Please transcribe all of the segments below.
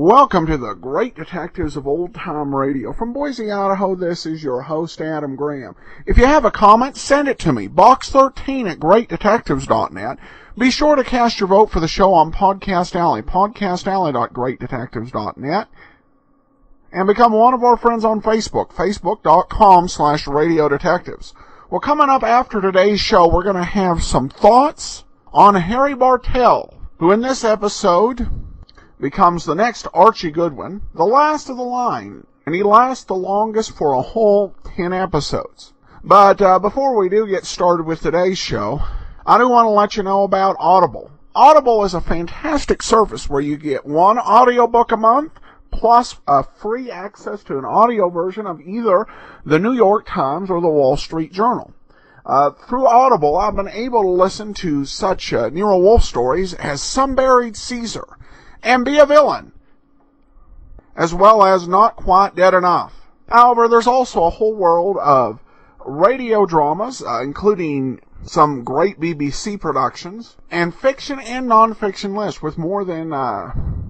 Welcome to the Great Detectives of Old Time Radio. From Boise, Idaho, this is your host, Adam Graham. If you have a comment, send it to me, box13 at greatdetectives.net. Be sure to cast your vote for the show on Podcast Alley, podcastalley.greatdetectives.net. And become one of our friends on Facebook, facebook.com/Radio Detectives. Well, coming up after today's show, we're going to have some thoughts on Harry Bartell, who in this episode becomes the next Archie Goodwin, the last of the line, and he lasts the longest for a whole 10 episodes. But before we do get started with today's show, I do want to let you know about Audible. Audible is a fantastic service where you get one audiobook a month, plus free access to an audio version of either the New York Times or the Wall Street Journal. Through Audible, I've been able to listen to such Nero Wolfe stories as Some Buried Caesar, and Be a Villain, as well as Not Quite Dead Enough. However, there's also a whole world of radio dramas, including some great BBC productions, and fiction and non-fiction lists with more than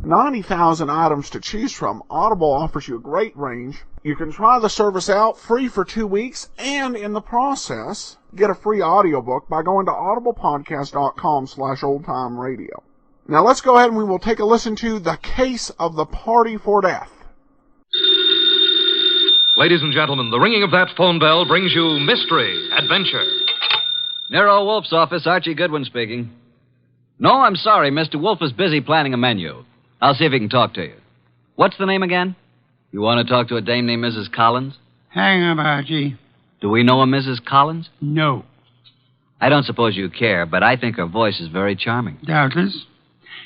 90,000 items to choose from. Audible offers you a great range. You can try the service out free for 2 weeks, and in the process, get a free audiobook by going to audiblepodcast.com/oldtimeradio. Now let's go ahead and we will take a listen to The Case of the Party for Death. Ladies and gentlemen, the ringing of that phone bell brings you mystery, adventure. Nero Wolfe's office, Archie Goodwin speaking. No, I'm sorry, Mr. Wolfe is busy planning a menu. I'll see if he can talk to you. What's the name again? You want to talk to a dame named Mrs. Collins? Hang up, Archie. Do we know a Mrs. Collins? No. I don't suppose you care, but I think her voice is very charming. Doubtless.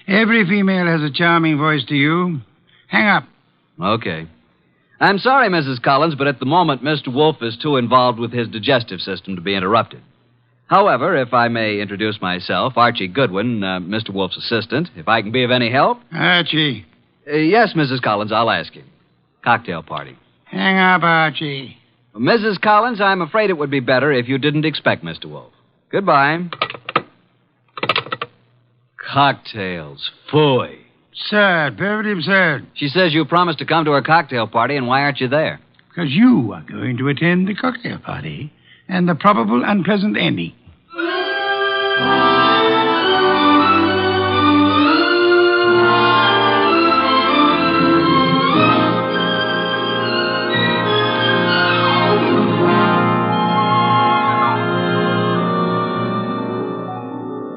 Every female has a charming voice to you. Hang up. Okay. I'm sorry, Mrs. Collins, but at the moment, Mr. Wolfe is too involved with his digestive system to be interrupted. However, if I may introduce myself, Archie Goodwin, Mr. Wolfe's assistant, if I can be of any help. Archie. Yes, Mrs. Collins, I'll ask you. Cocktail party. Hang up, Archie. Mrs. Collins, I'm afraid it would be better if you didn't expect Mr. Wolfe. Goodbye. Cocktails. Phooey. Absurd. Perfectly absurd. She says you promised to come to her cocktail party, and why aren't you there? Because you are going to attend the cocktail party and the probable unpleasant ending.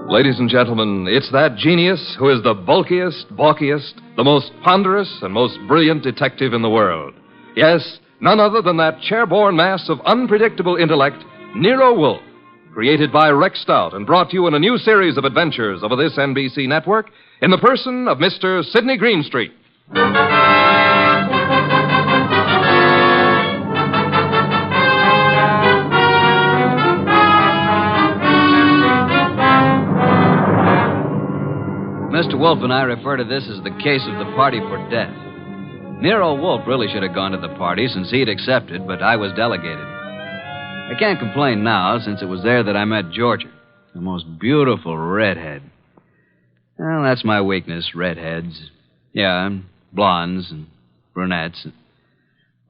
Ladies and gentlemen, it's that genius who is the bulkiest, balkiest, the most ponderous, and most brilliant detective in the world. Yes, none other than that chairborne mass of unpredictable intellect, Nero Wolfe, created by Rex Stout and brought to you in a new series of adventures over this NBC network in the person of Mr. Sidney Greenstreet. Mr. Wolfe and I refer to this as the case of the party for death. Nero Wolfe really should have gone to the party since he'd accepted, but I was delegated. I can't complain now, since it was there that I met Georgia, the most beautiful redhead. Well, that's my weakness, redheads. Yeah, blondes and brunettes.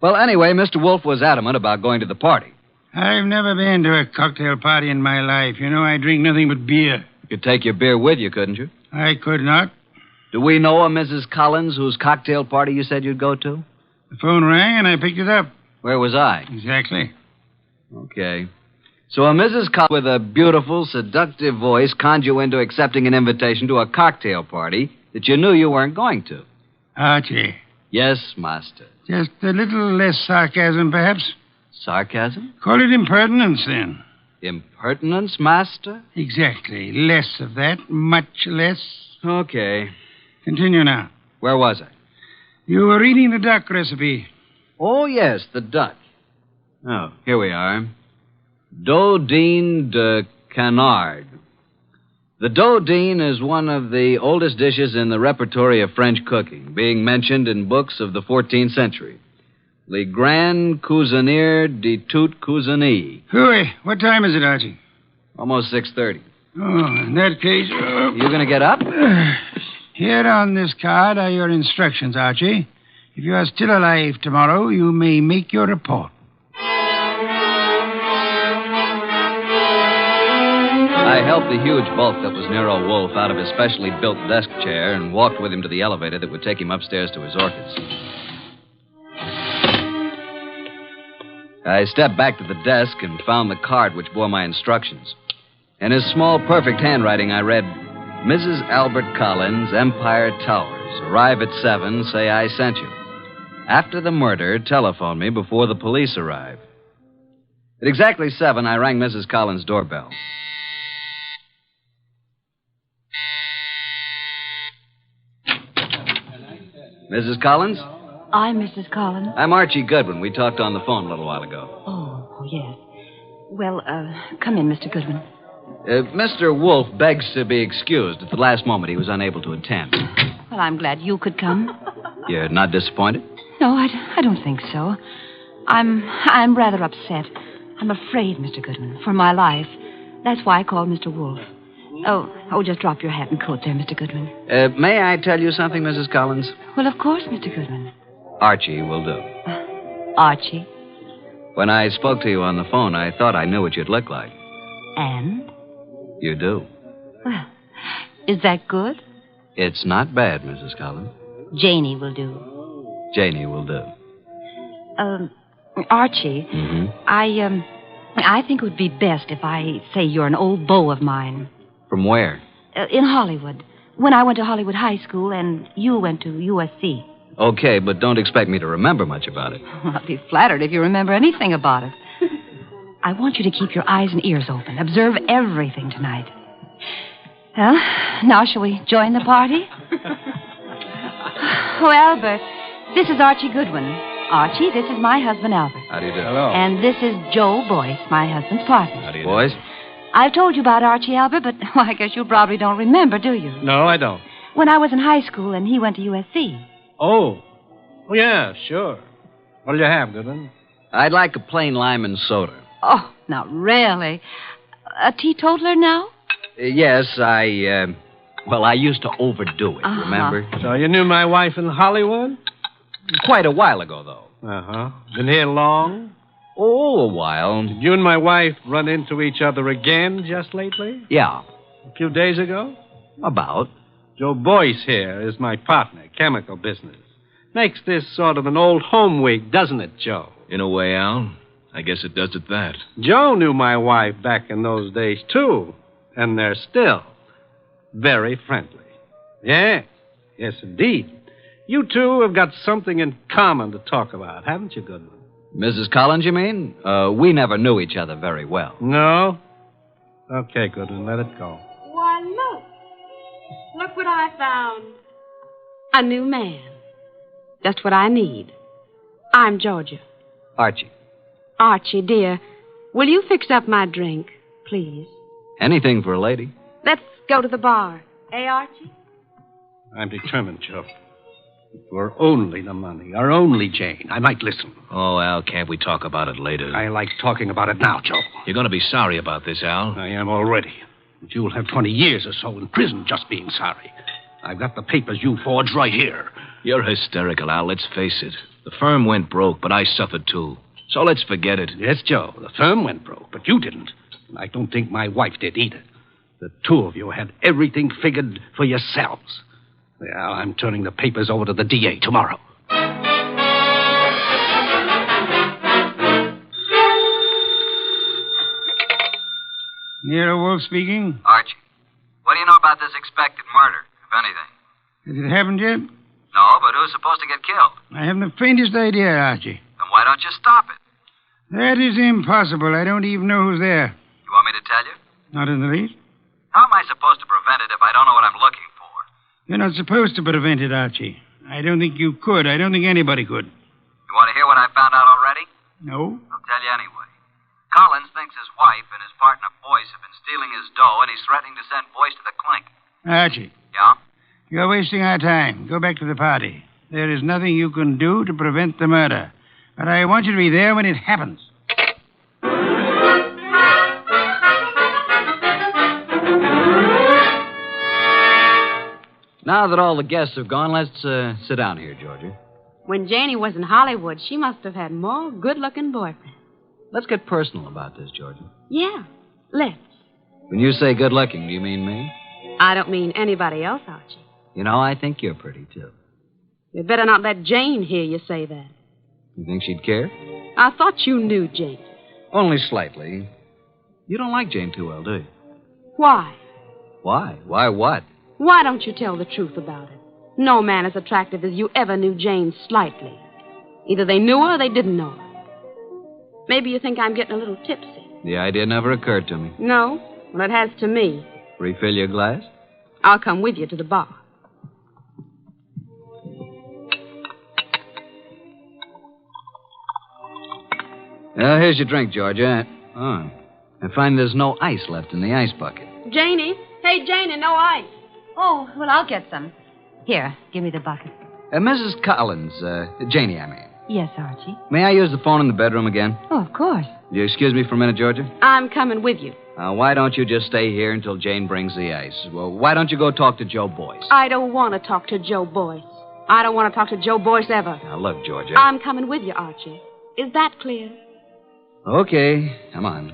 Well, anyway, Mr. Wolfe was adamant about going to the party. I've never been to a cocktail party in my life. You know, I drink nothing but beer. You could take your beer with you, couldn't you? I could not. Do we know a Mrs. Collins whose cocktail party you said you'd go to? The phone rang and I picked it up. Where was I? Exactly. Okay. So a Mrs. Collins with a beautiful, seductive voice conned you into accepting an invitation to a cocktail party that you knew you weren't going to. Archie. Yes, master. Just a little less sarcasm, perhaps. Sarcasm? Call it impertinence, then. Impertinence, master? Exactly. Less of that. Much less. Okay. Continue now. Where was I? You were reading the duck recipe. Oh, yes, the duck. Oh, here we are. Dodine de Canard. The dodine is one of the oldest dishes in the repertory of French cooking, being mentioned in books of the 14th century. Le Grand Cuisinier de Toute Cuisine. Hooey, what time is it, Archie? Almost 6:30. Oh, in that case... You going to get up? Here on this card are your instructions, Archie. If you are still alive tomorrow, you may make your report. I helped the huge bulk that was Nero Wolfe out of his specially built desk chair and walked with him to the elevator that would take him upstairs to his orchids. I stepped back to the desk and found the card which bore my instructions. In his small, perfect handwriting, I read, Mrs. Albert Collins, Empire Towers. Arrive at 7, say I sent you. After the murder, telephone me before the police arrive. At exactly 7, I rang Mrs. Collins' doorbell. Mrs. Collins? I'm Mrs. Collins. I'm Archie Goodwin. We talked on the phone a little while ago. Oh, yes. Well, come in, Mr. Goodwin. Mr. Wolfe begs to be excused. At the last moment, he was unable to attend. Well, I'm glad you could come. You're not disappointed? No, I don't think so. I'm rather upset. I'm afraid, Mr. Goodwin, for my life. That's why I called Mr. Wolfe. Oh, just drop your hat and coat there, Mr. Goodwin. May I tell you something, Mrs. Collins? Well, of course, Mr. Goodwin. Archie will do. Archie? When I spoke to you on the phone, I thought I knew what you'd look like. And? You do. Well, is that good? It's not bad, Mrs. Collins. Janie will do. Janie will do. Archie, Mm-hmm. I think it would be best if I say you're an old beau of mine. From where? In Hollywood. When I went to Hollywood High School and you went to USC. Okay, but don't expect me to remember much about it. I'll be flattered if you remember anything about it. I want you to keep your eyes and ears open. Observe everything tonight. Well, now shall we join the party? Oh, Albert, this is Archie Goodwin. Archie, this is my husband, Albert. How do you do? Hello. And this is Joe Boyce, my husband's partner. How do you do? Boys? I've told you about Archie, Albert, but well, I guess you probably don't remember, do you? No, I don't. When I was in high school and he went to USC. Oh, yeah, sure. What'll you have, Goodwin? I'd like a plain lime and soda. Oh, now really? A teetotaler now? Yes, I used to overdo it, remember? So you knew my wife in Hollywood? Quite a while ago, though. Uh-huh. Been here long? Oh, a while. Did you and my wife run into each other again just lately? Yeah, A few days ago? about. Joe Boyce here is my partner, chemical business. Makes this sort of an old home week, doesn't it, Joe? In a way, Al. I guess it does it that. Joe knew my wife back in those days, too. And they're still very friendly. Yes, indeed. You two have got something in common to talk about, haven't you, Goodwin? Mrs. Collins, you mean? We never knew each other very well. No? Okay, Goodwin, let it go. Why, look. Look what I found. A new man. Just what I need. I'm Georgia. Archie. Archie, dear, will you fix up my drink, please? Anything for a lady. Let's go to the bar. Eh, Archie? I'm determined, Joe. If it were only the money, or only Jane, I might listen. Oh, Al, can't we talk about it later? I like talking about it now, Joe. You're going to be sorry about this, Al. I am already. But you'll have 20 years or so in prison just being sorry. I've got the papers you forged right here. You're hysterical, Al. Let's face it. The firm went broke, but I suffered too. So let's forget it. Yes, Joe, the firm went broke, but you didn't. And I don't think my wife did either. The two of you had everything figured for yourselves. Well, I'm turning the papers over to the DA tomorrow. Nero Wolfe speaking. Archie, what do you know about this expected murder, if anything? Has it happened yet? No, but who's supposed to get killed? I haven't the faintest idea, Archie. Then why don't you stop it? That is impossible. I don't even know who's there. You want me to tell you? Not in the least. How am I supposed to prevent it if I don't know what I'm looking for? You're not supposed to prevent it, Archie. I don't think you could. I don't think anybody could. You want to hear what I found out already? No? I'll tell you anyway. Collins thinks his wife and his partner Boyce have been stealing his dough, and he's threatening to send Boyce to the clink. Archie, Yeah? you're wasting our time. Go back to the party. There is nothing you can do to prevent the murder. But I want you to be there when it happens. Now that all the guests have gone, let's sit down here, Georgia. When Janie was in Hollywood, she must have had more good-looking boyfriends. Let's get personal about this, Georgia. Yeah, let's. When you say good-looking, do you mean me? I don't mean anybody else, Archie. You know, I think you're pretty, too. You'd better not let Jane hear you say that. You think she'd care? I thought you knew Jane. Only slightly. You don't like Jane too well, do you? Why? Why? Why what? Why don't you tell the truth about it? No man as attractive as you ever knew Jane slightly. Either they knew her or they didn't know her. Maybe you think I'm getting a little tipsy. The idea never occurred to me. No? Well, it has to me. Refill your glass? I'll come with you to the bar. Here's your drink, Georgia. Oh, I find there's no ice left in the ice bucket. Janie? Hey, Janie, no ice. Oh, well, I'll get some. Here, give me the bucket. Mrs. Collins, Janie, I mean. Yes, Archie. May I use the phone in the bedroom again? Oh, of course. Do you excuse me for a minute, Georgia? I'm coming with you. Why don't you just stay here until Jane brings the ice? Well, why don't you go talk to Joe Boyce? I don't want to talk to Joe Boyce. I don't want to talk to Joe Boyce ever. Now, look, Georgia. I'm coming with you, Archie. Is that clear? Okay, come on.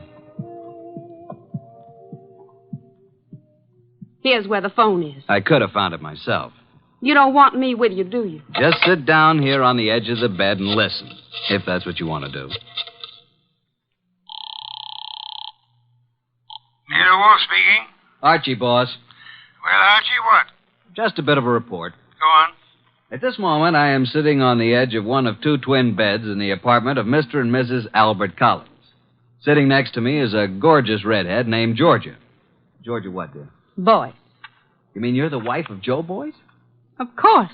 Here's where the phone is. I could have found it myself. You don't want me with you, do you? Just sit down here on the edge of the bed and listen, if that's what you want to do. Nero Wolfe speaking. Archie, boss. Well, Archie, what? Just a bit of a report. Go on. At this moment, I am sitting on the edge of one of two twin beds in the apartment of Mr. and Mrs. Albert Collins. Sitting next to me is a gorgeous redhead named Georgia. Georgia what, dear? Boyce. You mean you're the wife of Joe Boyce? Of course.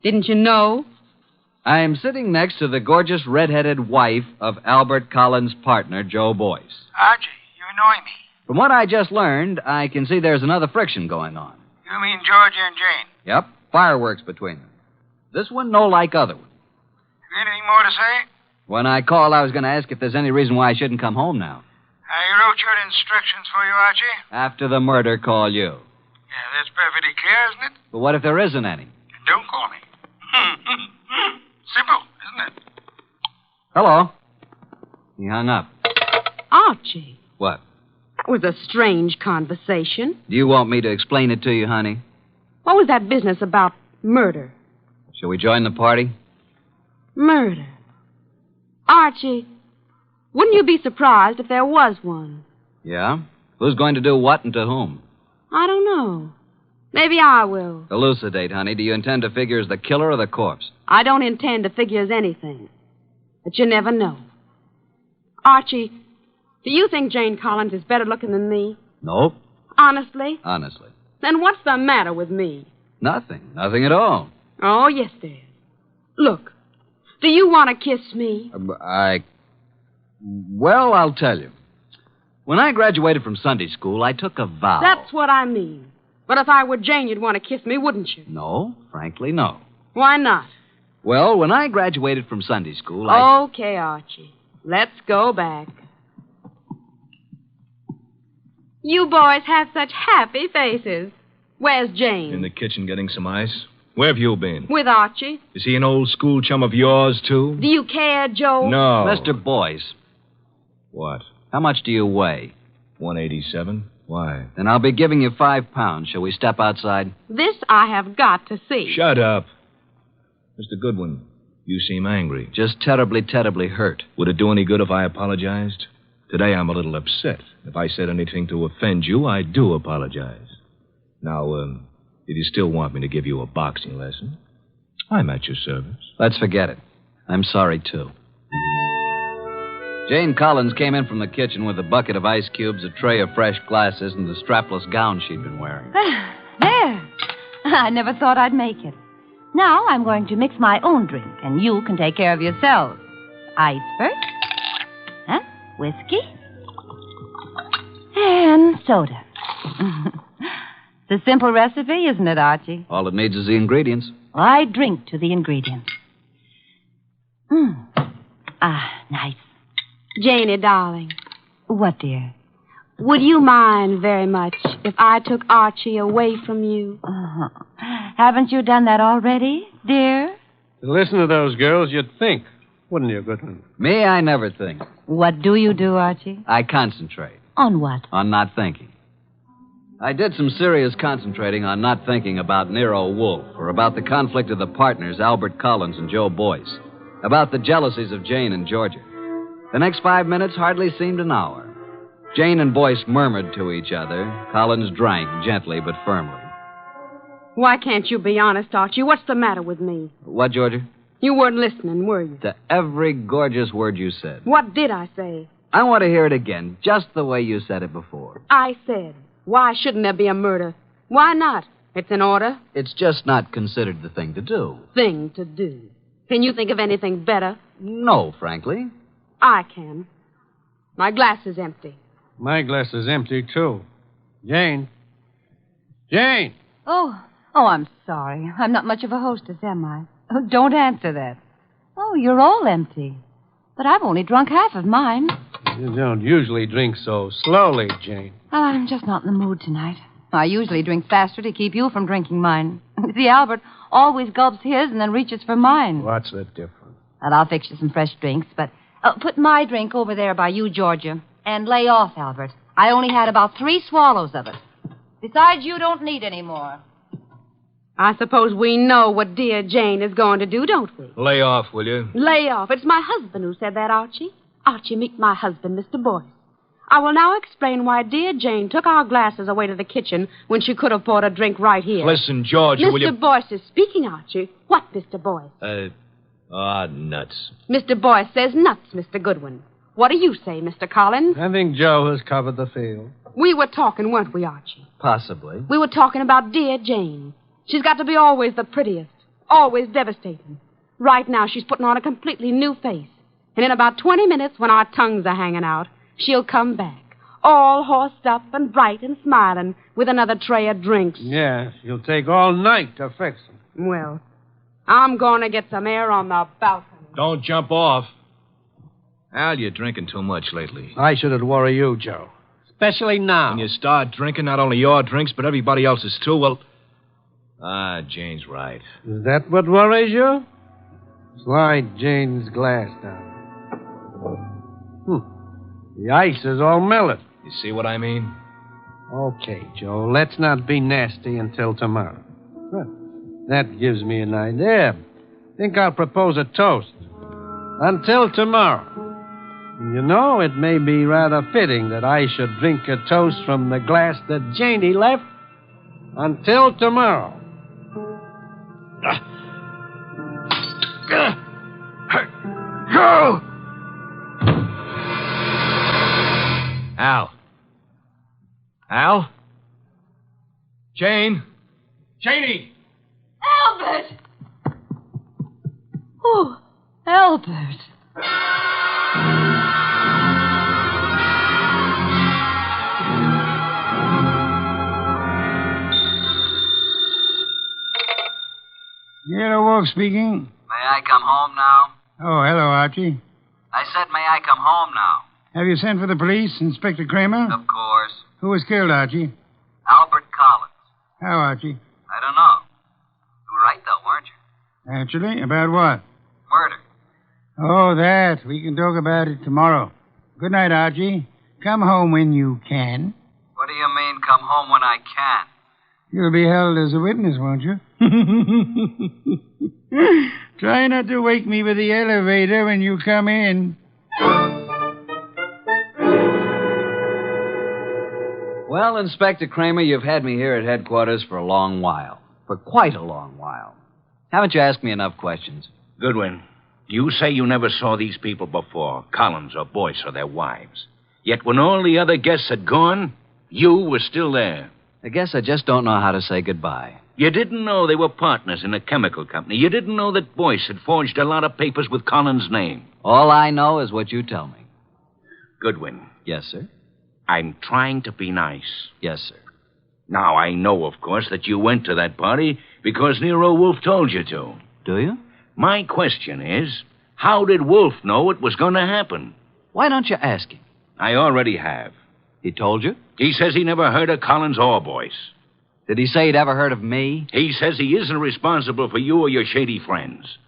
Didn't you know? I am sitting next to the gorgeous redheaded wife of Albert Collins' partner, Joe Boyce. Archie, you annoy me. From what I just learned, I can see there's another friction going on. You mean Georgia and Jane? Yep, fireworks between them. This one no like other one. Have you anything more to say? When I called, I was going to ask if there's any reason why I shouldn't come home now. I wrote your instructions for you, Archie. After the murder, call you. Yeah, that's perfectly clear, isn't it? But what if there isn't any? Don't call me. Simple, isn't it? Hello. He hung up. Archie. What? That was a strange conversation. Do you want me to explain it to you, honey? What was that business about murder? Shall we join the party? Murder. Archie, wouldn't you be surprised if there was one? Yeah? Who's going to do what and to whom? I don't know. Maybe I will. Elucidate, honey. Do you intend to figure as the killer or the corpse? I don't intend to figure as anything. But you never know. Archie, do you think Jane Collins is better looking than me? Nope. Honestly? Honestly. Then what's the matter with me? Nothing. Nothing at all. Oh, yes, there is. Look, do you want to kiss me? Well, I'll tell you. When I graduated from Sunday school, I took a vow. That's what I mean. But if I were Jane, you'd want to kiss me, wouldn't you? No, frankly, no. Why not? Well, when I graduated from Sunday school, Okay, Archie. Let's go back. You boys have such happy faces. Where's Jane? In the kitchen getting some ice. Where have you been? With Archie. Is he an old school chum of yours, too? Do you care, Joe? No. Mr. Boyce, What? how much do you weigh? 187? Why? Then I'll be giving you 5 pounds. Shall we step outside? This I have got to see. Shut up. Mr. Goodwin, you seem angry. Just terribly, terribly hurt. Would it do any good if I apologized? Today I'm a little upset. If I said anything to offend you, I do apologize. Now, if you still want me to give you a boxing lesson, I'm at your service. Let's forget it. I'm sorry, too. Jane Collins came in from the kitchen with a bucket of ice cubes, a tray of fresh glasses, and the strapless gown she'd been wearing. There. I never thought I'd make it. Now I'm going to mix my own drink, and you can take care of yourselves. Ice first. Huh? Whiskey. And soda. It's a simple recipe, isn't it, Archie? All it needs is the ingredients. Well, I drink to the ingredients. Nice. Janie, darling, What, dear? would you mind very much if I took Archie away from you? Haven't you done that already, dear? To listen to those girls, you'd think, wouldn't you, Goodwin? Me, I never think. What do you do, Archie? I concentrate On what? on not thinking. I did some serious concentrating on not thinking about Nero Wolfe or about the conflict of the partners, Albert Collins and Joe Boyce, about the jealousies of Jane and Georgia. The next 5 minutes hardly seemed an hour. Jane and Boyce murmured to each other. Collins drank gently but firmly. Why can't you be honest, Archie? What's the matter with me? What, Georgia? You weren't listening, were you? To every gorgeous word you said. What did I say? I want to hear it again, just the way you said it before. I said, why shouldn't there be a murder? Why not? It's in order. It's just not considered the thing to do. Thing to do. Can you think of anything better? No, frankly. I can. My glass is empty. My glass is empty, too. Jane. Jane! Oh, I'm sorry. I'm not much of a hostess, am I? Oh, don't answer that. Oh, you're all empty. But I've only drunk half of mine. You don't usually drink so slowly, Jane. Well, I'm just not in the mood tonight. I usually drink faster to keep you from drinking mine. See, Albert always gulps his and then reaches for mine. What's the difference? Well, I'll fix you some fresh drinks, but put my drink over there by you, Georgia. And lay off, Albert. I only had about 3 swallows of it. Besides, you don't need any more. I suppose we know what dear Jane is going to do, don't we? Lay off, will you? Lay off. It's my husband who said that, Archie. Archie, meet my husband, Mr. Boyce. I will now explain why dear Jane took our glasses away to the kitchen when she could have bought a drink right here. Listen, Georgia, will you... Mr. Boyce is speaking, Archie. What, Mr. Boyce? Nuts. Mr. Boyce says nuts, Mr. Goodwin. What do you say, Mr. Collins? I think Joe has covered the field. We were talking, weren't we, Archie? Possibly. We were talking about dear Jane. She's got to be always the prettiest, always devastating. Right now, she's putting on a completely new face. And in about 20 minutes, when our tongues are hanging out, she'll come back, all horsed up and bright and smiling, with another tray of drinks. Yeah, she'll take all night to fix them. Well, I'm going to get some air on the balcony. Don't jump off. Al, you're drinking too much lately. I should worry you, Joe. Especially now. When you start drinking, not only your drinks, but everybody else's too, well... Jane's right. Is that what worries you? Slide Jane's glass down. The ice is all melted. You see what I mean? Okay, Joe, let's not be nasty until tomorrow. Huh. That gives me an idea. Think I'll propose a toast. Until tomorrow. You know, it may be rather fitting that I should drink a toast from the glass that Janey left. Until tomorrow. Go! Al? Al? Jane? Janey! Albert! Oh, Albert. Nero Wolfe speaking. May I come home now? Oh, hello, Archie. I said, may I come home now? Have you sent for the police, Inspector Kramer? Of course. Who was killed, Archie? Albert Collins. How, Archie? I don't know. You were right, though, weren't you? Naturally. About what? Murder. Oh, that. We can talk about it tomorrow. Good night, Archie. Come home when you can. What do you mean, come home when I can? You'll be held as a witness, won't you? Try not to wake me with the elevator when you come in. Well, Inspector Kramer, you've had me here at headquarters for a long while. For quite a long while. Haven't you asked me enough questions? Goodwin, you say you never saw these people before, Collins or Boyce or their wives. Yet when all the other guests had gone, you were still there. I guess I just don't know how to say goodbye. You didn't know they were partners in a chemical company. You didn't know that Boyce had forged a lot of papers with Collins' name. All I know is what you tell me. Goodwin. Yes, sir? I'm trying to be nice. Yes, sir. Now, I know, of course, that you went to that party because Nero Wolfe told you to. Do you? My question is, how did Wolfe know it was going to happen? Why don't you ask him? I already have. He told you? He says he never heard of Collins or Boyce. Did he say he'd ever heard of me? He says he isn't responsible for you or your shady friends.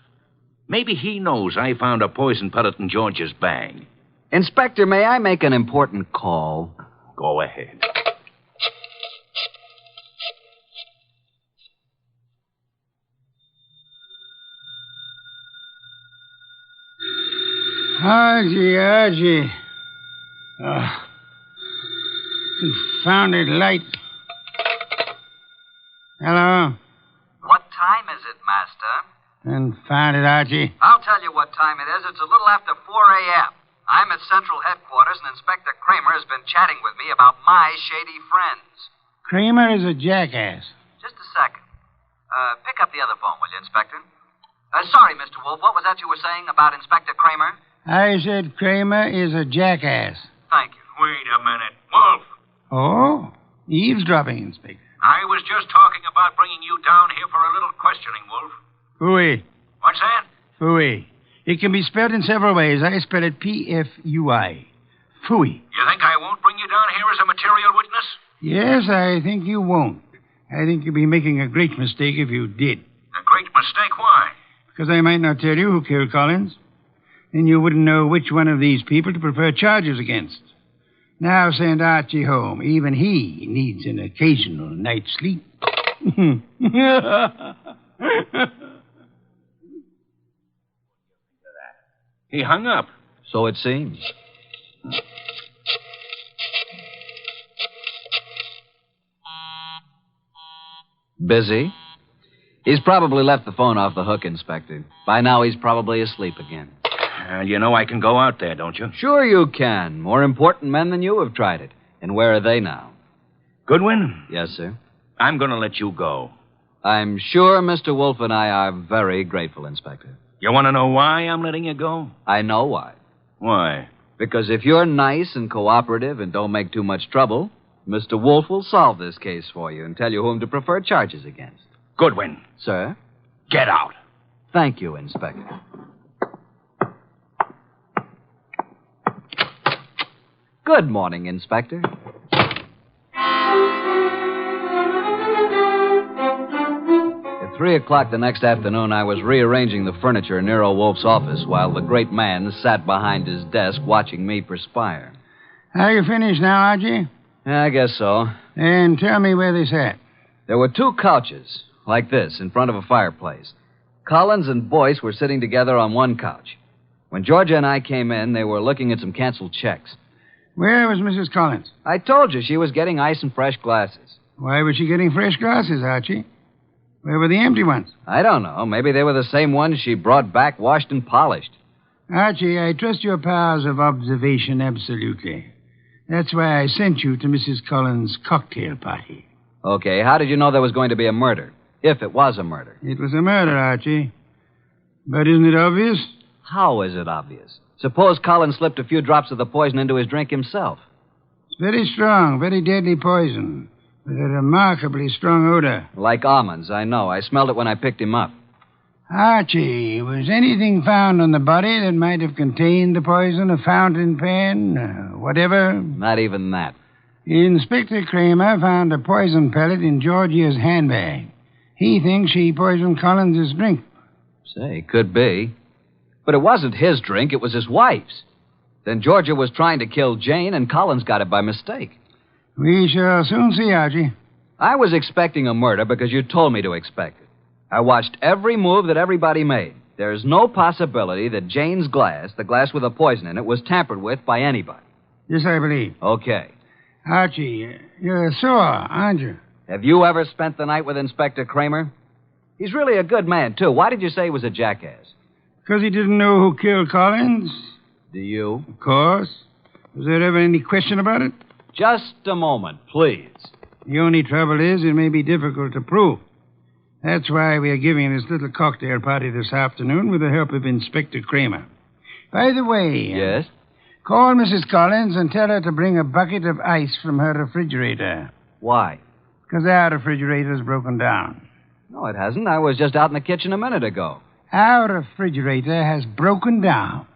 Maybe he knows I found a poison pellet in George's bag. Inspector, may I make an important call? Go ahead. Archie. Confounded light. Hello? What time is it, Master? Confounded, Archie. I'll tell you what time it is. It's a little after 4 a.m. I'm at Central Headquarters, and Inspector Kramer has been chatting with me about my shady friends. Kramer is a jackass. Just a second. Pick up the other phone, will you, Inspector? Sorry, Mr. Wolfe. What was that you were saying about Inspector Kramer? I said Kramer is a jackass. Thank you. Wait a minute. Wolf, Oh? Eavesdropping, Inspector. I was just talking about bringing you down here for a little questioning, Wolf. Fooey. What's that? Fooey. It can be spelled in several ways. I spell it P-F-U-I. Fooey. You think I won't bring you down here as a material witness? Yes, I think you won't. I think you'd be making a great mistake if you did. A great mistake? Why? Because I might not tell you who killed Collins. Then you wouldn't know which one of these people to prefer charges against. Now send Archie home. Even he needs an occasional night's sleep. He hung up. So it seems. Busy? He's probably left the phone off the hook, Inspector. By now, he's probably asleep again. You know I can go out there, don't you? Sure you can. More important men than you have tried it. And where are they now? Goodwin, Yes, sir. I'm going to let you go. I'm sure Mr. Wolfe and I are very grateful, Inspector. You want to know why I'm letting you go? I know why. Why? Because if you're nice and cooperative and don't make too much trouble, Mr. Wolfe will solve this case for you and tell you whom to prefer charges against. Goodwin, Sir? get out. Thank you, Inspector. Good morning, Inspector. At 3 o'clock the next afternoon, I was rearranging the furniture in Nero Wolfe's office while the great man sat behind his desk watching me perspire. Are you finished now, Archie? Yeah, I guess so. And tell me where they sat. There were 2 couches, like this, in front of a fireplace. Collins and Boyce were sitting together on one couch. When Georgia and I came in, they were looking at some canceled checks. Where was Mrs. Collins? I told you she was getting ice and fresh glasses. Why was she getting fresh glasses, Archie? Where were the empty ones? I don't know. Maybe they were the same ones she brought back washed and polished. Archie, I trust your powers of observation absolutely. That's why I sent you to Mrs. Collins' cocktail party. Okay, how did you know there was going to be a murder? If it was a murder. It was a murder, Archie. But isn't it obvious? How is it obvious? Suppose Collins slipped a few drops of the poison into his drink himself. It's very strong, very deadly poison, with a remarkably strong odor. Like almonds, I know. I smelled it when I picked him up. Archie, was anything found on the body that might have contained the poison? A fountain pen? Whatever? Not even that. Inspector Kramer found a poison pellet in Georgia's handbag. He thinks she poisoned Collins' drink. Say, could be. But it wasn't his drink, it was his wife's. Then Georgia was trying to kill Jane, and Collins got it by mistake. We shall soon see, Archie. I was expecting a murder because you told me to expect it. I watched every move that everybody made. There's no possibility that Jane's glass, the glass with the poison in it, was tampered with by anybody. Yes, I believe. Okay. Archie, you're sore, aren't you? Have you ever spent the night with Inspector Kramer? He's really a good man, too. Why did you say he was a jackass? Because he didn't know who killed Collins? Do you? Of course. Was there ever any question about it? Just a moment, please. The only trouble is it may be difficult to prove. That's why we are giving this little cocktail party this afternoon with the help of Inspector Kramer. By the way... Yes? Call Mrs. Collins and tell her to bring a bucket of ice from her refrigerator. Why? Because our refrigerator's broken down. No, it hasn't. I was just out in the kitchen a minute ago. Our refrigerator has broken down.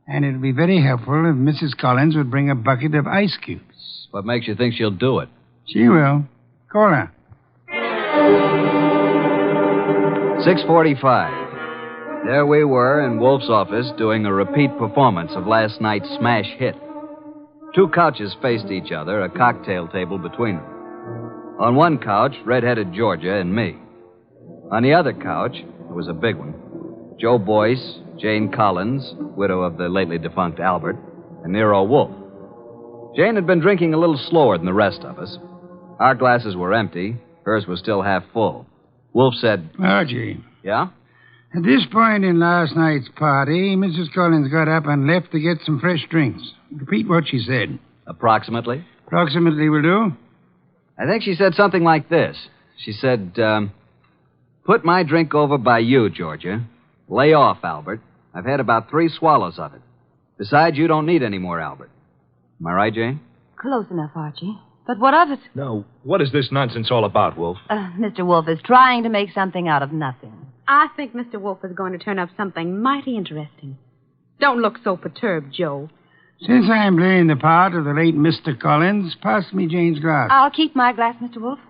And it would be very helpful if Mrs. Collins would bring a bucket of ice cubes. What makes you think she'll do it? She will. Call her. "6:45. There we were in Wolfe's office doing a repeat performance of last night's smash hit. Two couches faced each other, a cocktail table between them. On one couch, red-headed Georgia and me. On the other couch, it was a big one, Joe Boyce, Jane Collins, widow of the lately defunct Albert, and Nero Wolfe. Jane had been drinking a little slower than the rest of us. Our glasses were empty. Hers was still half full. Wolfe said, Archie, "Yeah?" at this point in last night's party, Mrs. Collins got up and left to get some fresh drinks. Repeat what she said. "Approximately?" Approximately will do. I think she said something like this. She said, "Put my drink over by you, Georgia. Lay off, Albert. I've had about 3 swallows of it. Besides, you don't need any more, Albert." Am I right, Jane? Close enough, Archie. But what of it? Now, what is this nonsense all about, Wolf? Mr. Wolfe is trying to make something out of nothing. I think Mr. Wolfe is going to turn up something mighty interesting. Don't look so perturbed, Joe. Since I'm playing the part of the late Mr. Collins, pass me Jane's glass. I'll keep my glass, Mr. Wolfe.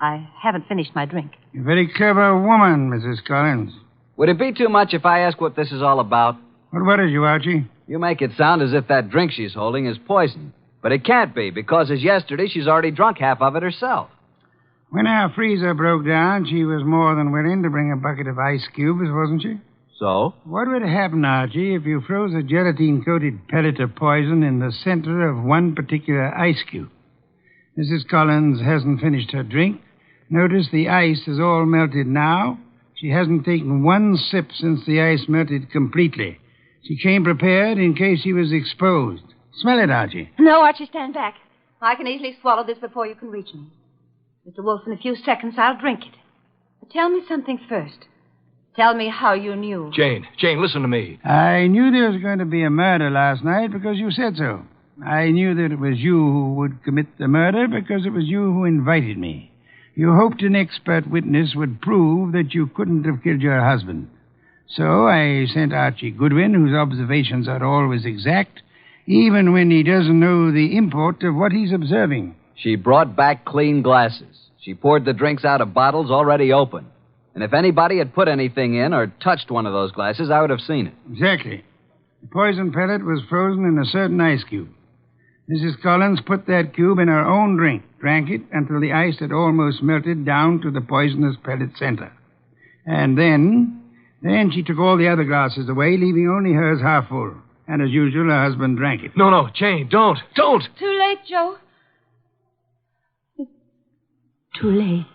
I haven't finished my drink. You're a very clever woman, Mrs. Collins. Would it be too much if I ask what this is all about? What worries you, Archie? You make it sound as if that drink she's holding is poison. But it can't be, because as yesterday, she's already drunk half of it herself. When our freezer broke down, she was more than willing to bring a bucket of ice cubes, wasn't she? So? What would happen, Archie, if you froze a gelatine-coated pellet of poison in the center of one particular ice cube? Mrs. Collins hasn't finished her drink. Notice the ice is all melted now. She hasn't taken one sip since the ice melted completely. She came prepared in case she was exposed. Smell it, Archie. No, Archie, stand back. I can easily swallow this before you can reach me. Mr. Wolfe, in a few seconds, I'll drink it. But tell me something first. Tell me how you knew. Jane, listen to me. I knew there was going to be a murder last night because you said so. I knew that it was you who would commit the murder because it was you who invited me. You hoped an expert witness would prove that you couldn't have killed your husband. So I sent Archie Goodwin, whose observations are always exact, even when he doesn't know the import of what he's observing. She brought back clean glasses. She poured the drinks out of bottles already open. And if anybody had put anything in or touched one of those glasses, I would have seen it. Exactly. The poison pellet was frozen in a certain ice cube. Mrs. Collins put that cube in her own drink, drank it until the ice had almost melted down to the poisonous pellet center. And then she took all the other glasses away, leaving only hers half full. And as usual, her husband drank it. No, Jane, don't. Too late, Joe. It's too late.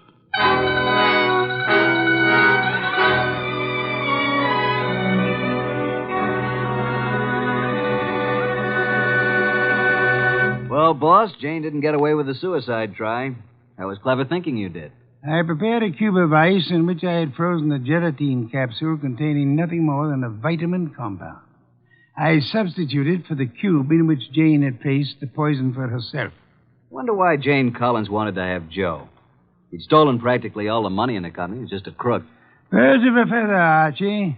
Well, boss, Jane didn't get away with the suicide try. That was clever thinking you did. I prepared a cube of ice in which I had frozen a gelatine capsule containing nothing more than a vitamin compound. I substituted for the cube in which Jane had placed the poison for herself. Wonder why Jane Collins wanted to have Joe. He'd stolen practically all the money in the company. He was just a crook. Birds of a feather, Archie.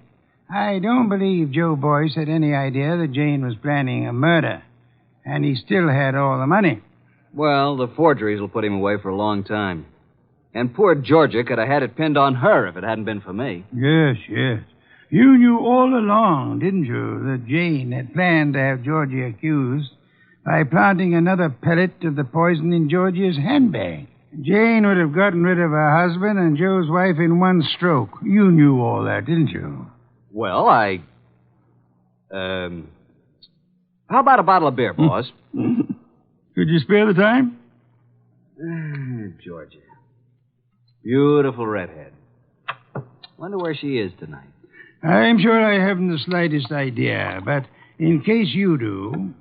I don't believe Joe Boyce had any idea that Jane was planning a murder. And he still had all the money. Well, the forgeries will put him away for a long time. And poor Georgia could have had it pinned on her if it hadn't been for me. Yes. You knew all along, didn't you, that Jane had planned to have Georgia accused by planting another pellet of the poison in Georgia's handbag. Jane would have gotten rid of her husband and Joe's wife in one stroke. You knew all that, didn't you? Well, how about a bottle of beer, boss? Could you spare the time? Georgia. Beautiful redhead. Wonder where she is tonight. I'm sure I haven't the slightest idea, but in case you do...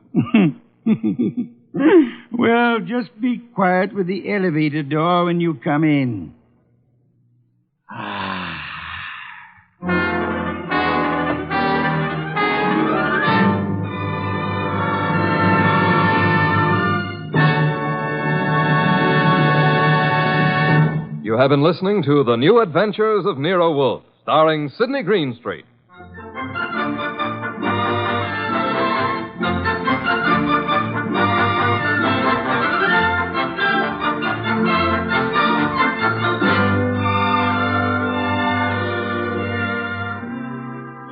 well, just be quiet with the elevator door when you come in. You have been listening to The New Adventures of Nero Wolfe, starring Sidney Greenstreet.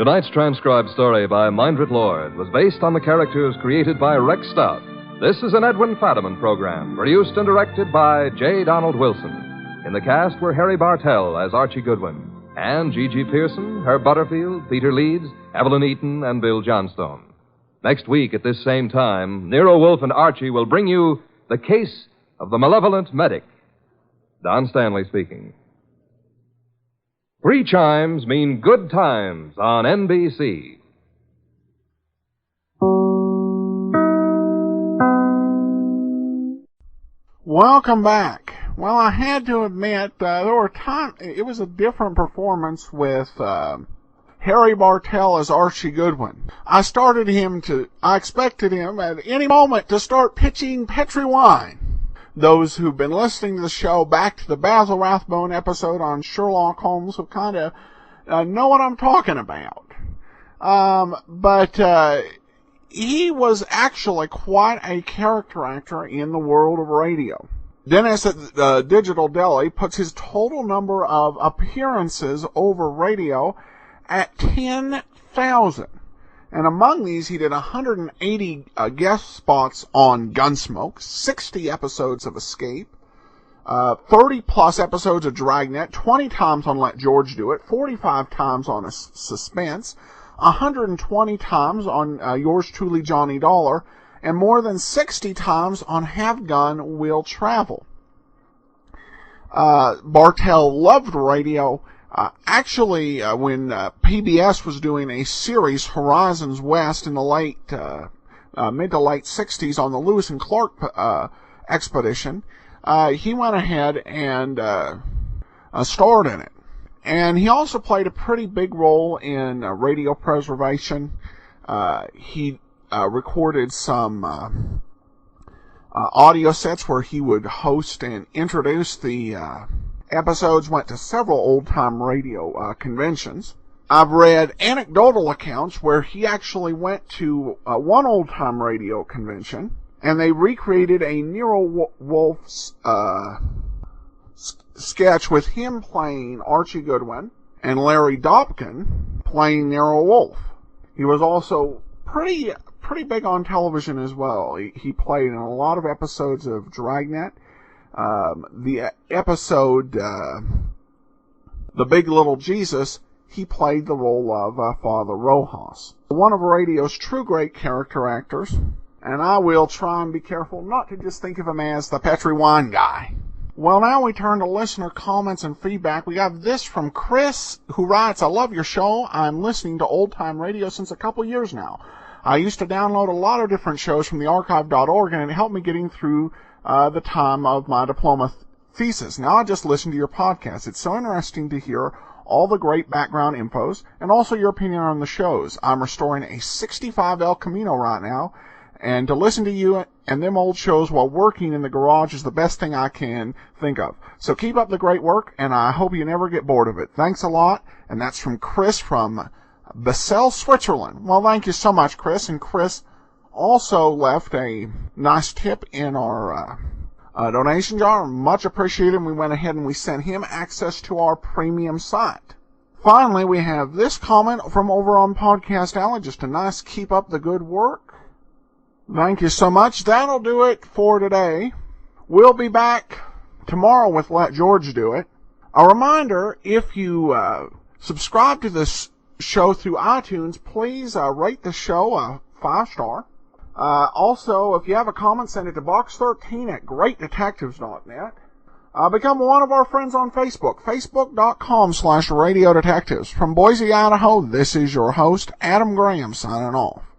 Tonight's transcribed story by Mindred Lord was based on the characters created by Rex Stout. This is an Edwin Fadiman program, produced and directed by J. Donald Wilson. In the cast were Harry Bartell as Archie Goodwin, and G.G. Pearson, Herb Butterfield, Peter Leeds, Evelyn Eaton, and Bill Johnstone. Next week at this same time, Nero Wolfe and Archie will bring you The Case of the Malevolent Medic. Don Stanley speaking. 3 chimes mean good times on NBC. Welcome back. Well, I had to admit, there were times, it was a different performance with Harry Bartell as Archie Goodwin. I expected him at any moment to start pitching Petri wine. Those who've been listening to the show back to the Basil Rathbone episode on Sherlock Holmes will kind of know what I'm talking about. But he was actually quite a character actor in the world of radio. Dennis at Digital Deli puts his total number of appearances over radio at 10,000. And among these, he did 180 guest spots on Gunsmoke, 60 episodes of Escape, 30-plus episodes of Dragnet, 20 times on Let George Do It, 45 times on Suspense, 120 times on Yours Truly, Johnny Dollar, and more than 60 times on Have Gun, Will Travel. Bartell loved radio. Actually, when PBS was doing a series, Horizons West, in the mid to late 60s on the Lewis and Clark expedition, he went ahead and starred in it. And he also played a pretty big role in radio preservation. He recorded some audio sets where he would host and introduce the episodes, went to several old-time radio conventions. I've read anecdotal accounts where he actually went to one old-time radio convention, and they recreated a Nero Wolfe sketch with him playing Archie Goodwin and Larry Dobkin playing Nero Wolfe. He was also pretty big on television as well. He played in a lot of episodes of Dragnet. The episode, The Big Little Jesus, he played the role of Father Rojas. One of radio's true great character actors, and I will try and be careful not to just think of him as the Petri wine guy. Well, now we turn to listener comments and feedback. We have this from Chris, who writes, I love your show. I'm listening to old-time radio since a couple years now. I used to download a lot of different shows from the archive.org, and it helped me getting through the time of my diploma thesis. Now I just listen to your podcast. It's so interesting to hear all the great background infos and also your opinion on the shows. I'm restoring a 65 El Camino right now, and to listen to you and them old shows while working in the garage is the best thing I can think of. So keep up the great work, and I hope you never get bored of it. Thanks a lot. And that's from Chris from Basel, Switzerland. Well, thank you so much, Chris. And Chris also left a nice tip in our donation jar. Much appreciated. We went ahead and we sent him access to our premium site. Finally, we have this comment from over on Podcast Alley. Just a nice keep up the good work. Thank you so much. That'll do it for today. We'll be back tomorrow with Let George Do It. A reminder, if you subscribe to this show through iTunes, please rate the show a 5-star. Also, if you have a comment, send it to box13@greatdetectives.net. Become one of our friends on Facebook, facebook.com/radiodetectives. From Boise, Idaho, this is your host, Adam Graham, signing off.